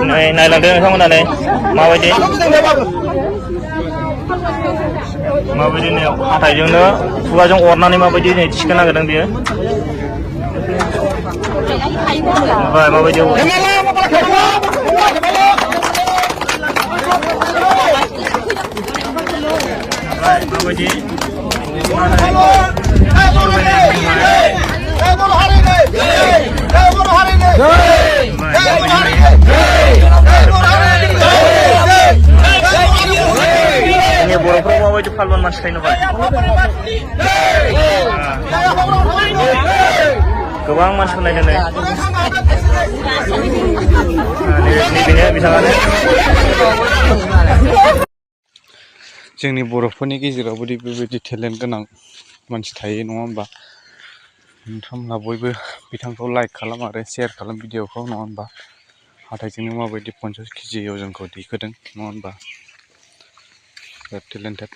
नायलांदो नोंथांमोनालाय माबायदि हाथायजोंनो खुगाजों अरनानै माबायदि थिखोनो नागिरदों बियो माबायदि माबायदि बर'फ्राव माबायदि फालुन मानसि थायो नालाय गोबां मानसिफोर नायदों नैबेनो बिथाङानो जोंनि बर'फोरनि गेजेरावबो बेबायदि टेलेन्ट गोनां मानसि थायो नङा होमबा नोंथांमोनहा बयबो बिथांखौ लाइक खालाम आरो शेयार खालाम भिडिअखौ नङा होमबा हाथायजोंनो माबायदि 50 केजि अजनखौ दिखोदों नङा होमबा टेलेन्टेड